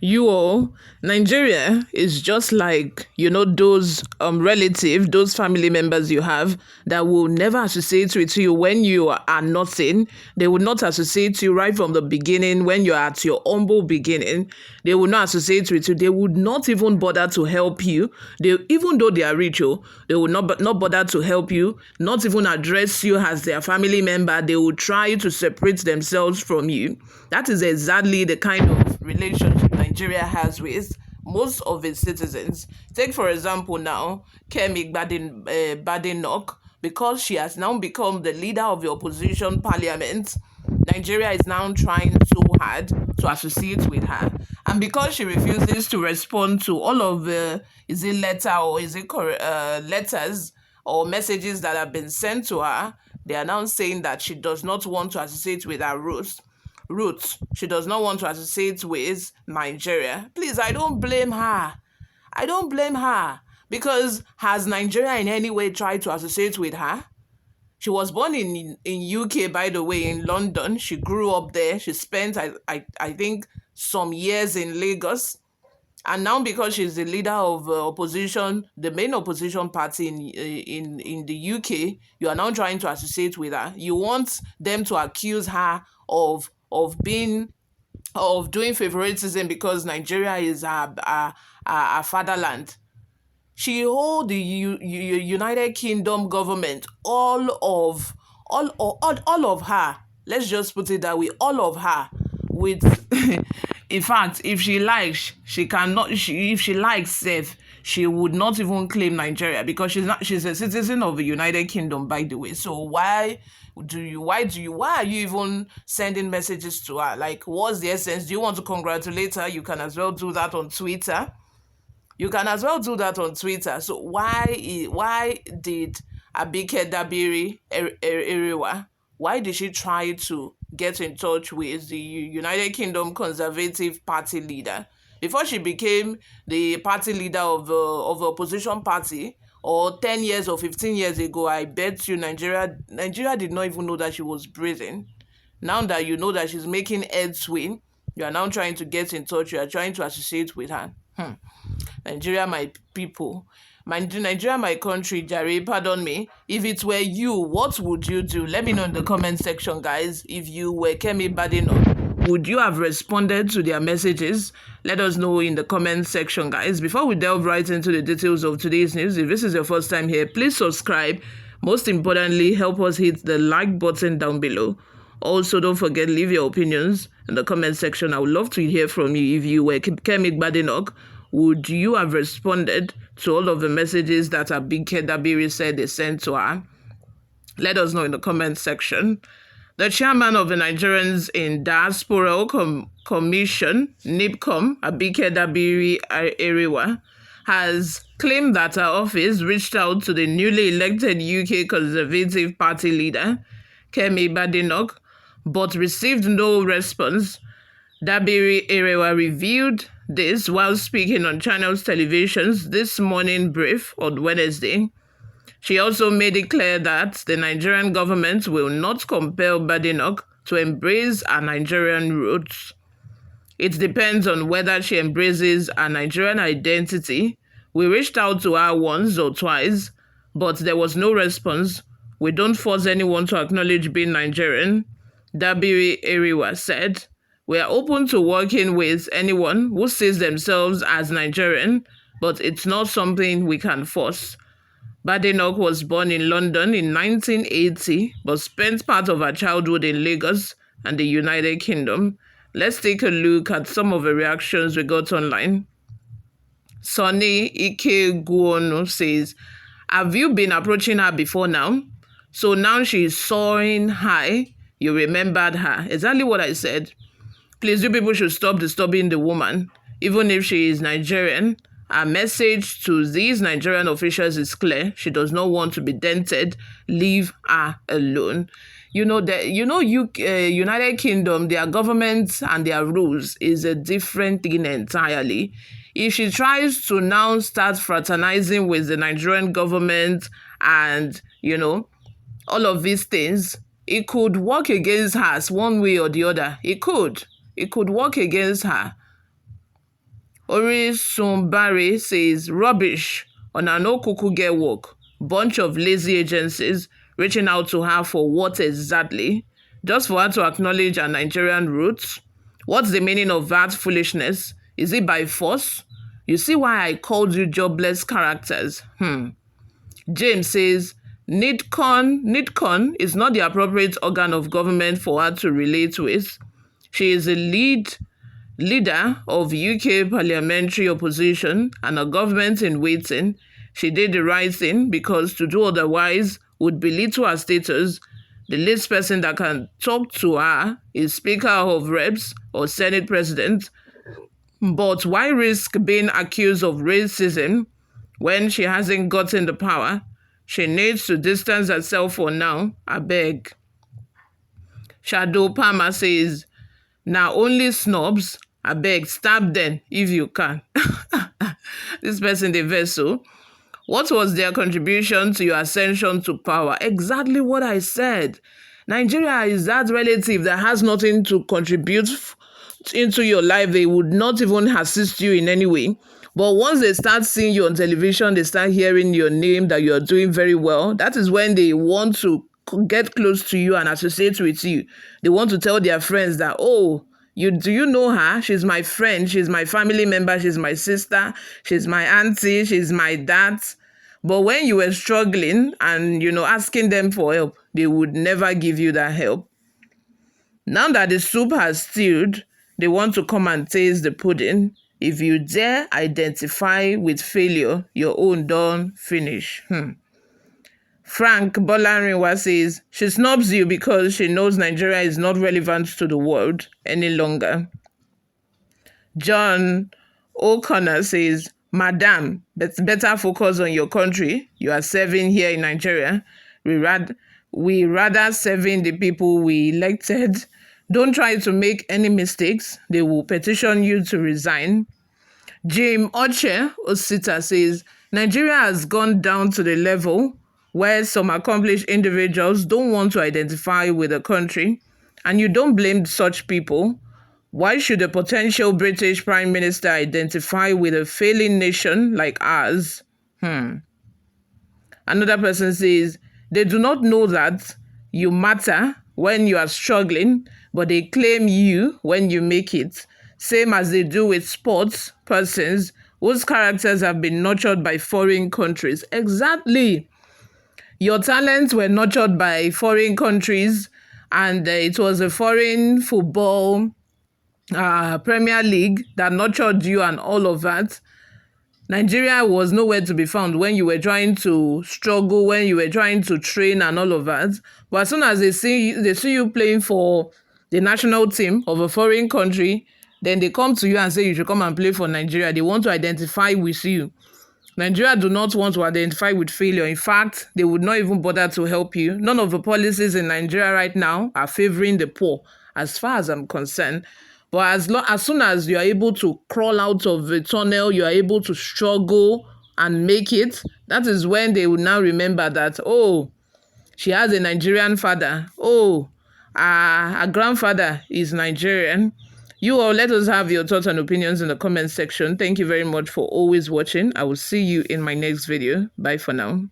You all, Nigeria is just like, those those family members you have that will never associate with you when you are nothing. They will not associate you right from the beginning when you're at your humble beginning. They will not associate with you. They would not even bother to help you. They, even though they are rich, they will not bother to help you, not even address you as their family member. They will try to separate themselves from you. That is exactly the kind of relationship Nigeria has with most of its citizens. Take, for example, now, Badenoch, because she has now become the leader of the opposition parliament. Nigeria is now trying so hard to associate with her. And because she refuses to respond to all of the, is it letter or is it letters or messages that have been sent to her, they are now saying that she does not want to associate with her roots. She does not want to associate with Nigeria. Please, I don't blame her. I don't blame her. Because has Nigeria in any way tried to associate with her? She was born in UK, by the way, in London. She grew up there. She spent, I think, some years in Lagos. And now, because she's the leader of opposition, the main opposition party in the UK, you are now trying to associate with her. You want them to accuse her of doing favoritism because Nigeria is our fatherland. She hold the United Kingdom government, all of her. Let's just put it that way, all of her. With, in fact, if she likes, she cannot. If she likes, Seth, she would not even claim Nigeria because she's not. She's a citizen of the United Kingdom, by the way. So why are you even sending messages to her? Like, what's the essence? Do you want to congratulate her? You can as well do that on Twitter. So why did Abike Dabiri Erewa, why did she try to get in touch with the United Kingdom Conservative Party leader before she became the party leader of the opposition party? Or 10 years or 15 years ago, I bet you Nigeria did not even know that she was breathing. Now that you know that she's making headway, you are now trying to get in touch. You are trying to associate with her. Nigeria, my people. Nigeria, my country, Jare, pardon me. If it were you, what would you do? Let me know in the comment section, guys. If you were Kemi Badenoch, would you have responded to their messages? Let us know in the comment section, guys. Before we delve right into the details of today's news, if this is your first time here, please subscribe. Most importantly, help us hit the like button down below. Also, don't forget, leave your opinions in the comment section. I would love to hear from you. If you were Kemi Badenoch, would you have responded to all of the messages that Abike Dabiri said they sent to her? Let us know in the comment section. The chairman of the Nigerians in Diaspora Commission, NIPCOM, Abike Dabiri Erewa, has claimed that her office reached out to the newly elected UK Conservative Party leader, Kemi Badenoch, but received no response. Dabiri Erewa revealed this while speaking on Channels Television's This Morning Brief on Wednesday. She also made it clear that the Nigerian government will not compel Badenoch to embrace her Nigerian roots. It depends on whether she embraces her Nigerian identity. We reached out to her once or twice, but there was no response. We don't force anyone to acknowledge being Nigerian, Dabiri Erewa said. We are open to working with anyone who sees themselves as Nigerian, but it's not something we can force. Badenoch was born in London in 1980, but spent part of her childhood in Lagos and the United Kingdom. Let's take a look at some of the reactions we got online. Sonny Ike Guono says, have you been approaching her before now? So now she's soaring high. You remembered her. Exactly what I said. Please, you people should stop disturbing the woman. Even if she is Nigerian, our message to these Nigerian officials is clear. She does not want to be dented. Leave her alone. United Kingdom, their government and their rules is a different thing entirely. If she tries to now start fraternizing with the Nigerian government and, all of these things, it could work against her one way or the other. It could work against her. Orisumbari says, rubbish on an Okuku get work. Bunch of lazy agencies reaching out to her for what exactly? Just for her to acknowledge her Nigerian roots? What's the meaning of that foolishness? Is it by force? You see why I called you jobless characters? James says, NIDCON is not the appropriate organ of government for her to relate with. She is a leader of UK parliamentary opposition and a government in waiting. She did the right thing because to do otherwise would belittle her status. The least person that can talk to her is Speaker of Reps or Senate President. But why risk being accused of racism when she hasn't gotten the power? She needs to distance herself for now, I beg. Shadow Palmer says, now only snubs, I beg, stab them if you can. This person, the vessel. What was their contribution to your ascension to power? Exactly what I said. Nigeria is that relative that has nothing to contribute into your life. They would not even assist you in any way. But once they start seeing you on television, they start hearing your name, that you're doing very well. That is when they want to get close to you and associate with you. They want to tell their friends that, oh, do you know her? She's my friend. She's my family member. She's my sister. She's my auntie. She's my dad. But when you were struggling and, asking them for help, they would never give you that help. Now that the soup has stewed, they want to come and taste the pudding. If you dare identify with failure, your own done finish. Frank Bolarinwa says, she snubs you because she knows Nigeria is not relevant to the world any longer. John O'Connor says, Madam, better focus on your country. You are serving here in Nigeria. We rather serving the people we elected. Don't try to make any mistakes. They will petition you to resign. Jim Oche Osita says, Nigeria has gone down to the level where some accomplished individuals don't want to identify with the country, and you don't blame such people. Why should a potential British Prime Minister identify with a failing nation like ours? Another person says, they do not know that you matter when you are struggling, but they claim you when you make it. Same as they do with sports persons whose characters have been nurtured by foreign countries. Exactly. Your talents were nurtured by foreign countries, and it was a foreign football Premier League that nurtured you and all of that. Nigeria was nowhere to be found when you were trying to struggle, when you were trying to train and all of that. But as soon as they see you playing for the national team of a foreign country, then they come to you and say you should come and play for Nigeria. They want to identify with you. Nigeria do not want to identify with failure. In fact, they would not even bother to help you. None of the policies in Nigeria right now are favoring the poor, as far as I'm concerned. But as soon as you are able to crawl out of the tunnel, you are able to struggle and make it, that is when they will now remember that, oh, she has a Nigerian father. Oh, her grandfather is Nigerian. You all, let us have your thoughts and opinions in the comment section. Thank you very much for always watching. I will see you in my next video. Bye for now.